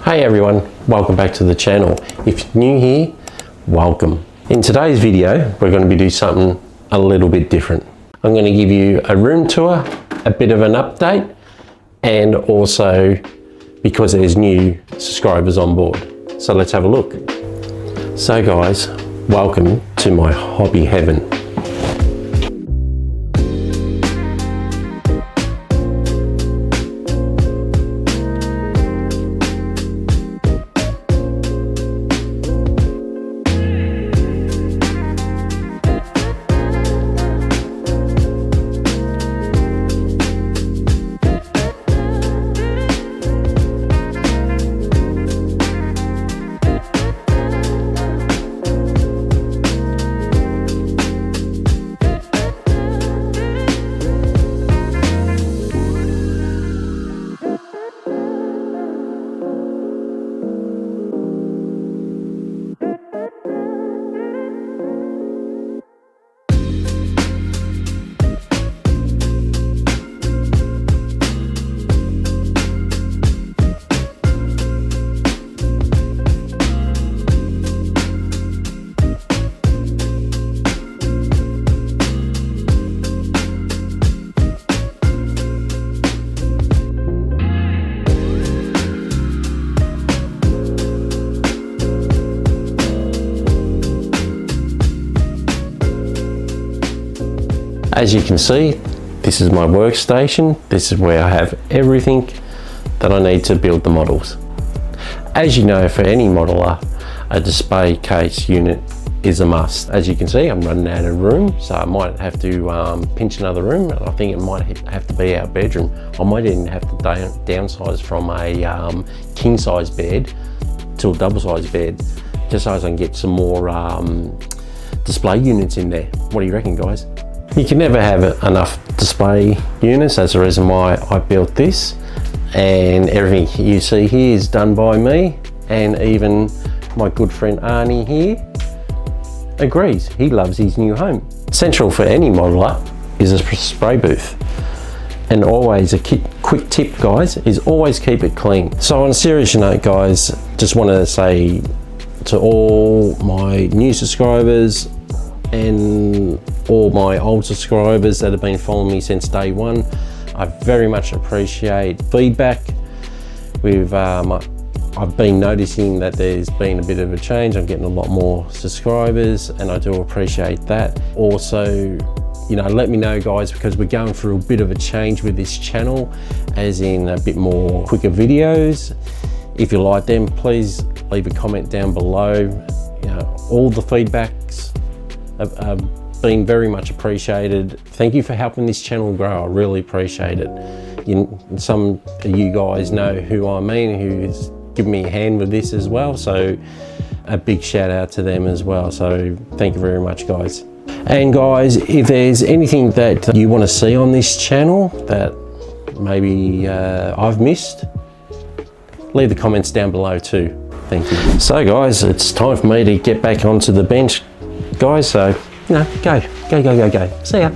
Hey everyone, welcome back to the channel. If you're new here, welcome. In today's video, we're going to be doing something a little bit different. I'm going to give you a room tour, a bit of an update, and also because there's new subscribers on board. So let's have a look. So guys, welcome to my hobby heaven. As you can see, this is my workstation. This is where I have everything that I need to build the models. As you know, for any modeler, a display case unit is a must. As you can see, I'm running out of room, so I might have to pinch another room. I think it might have to be our bedroom. I might even have to downsize from a king size bed to a double size bed, just so I can get some more display units in there. What do you reckon, guys? You can never have enough display units. That's the reason why I built this, and everything you see here is done by me, and even my good friend Arnie here agrees. He loves his new home. Essential for any modeler is a spray booth, and always a quick tip, guys, is always keep it clean. So on a serious note, guys, just want to say to all my new subscribers and all my old subscribers that have been following me since day one, I very much appreciate feedback. I've been noticing that there's been a bit of a change. I'm getting a lot more subscribers, and I do appreciate that. Also, let me know, guys, because we're going through a bit of a change with this channel, as in a bit more quicker videos. If you like them, please leave a comment down below. All the feedbacks have been very much appreciated. Thank you for helping this channel grow. I really appreciate it. Some of you guys know who I mean, who's given me a hand with this as well, so a big shout out to them as well. So thank you very much, guys. And guys, if there's anything that you want to see on this channel that maybe I've missed, leave the comments down below too. Thank you. So guys, it's time for me to get back onto the bench, guys, so go. See ya.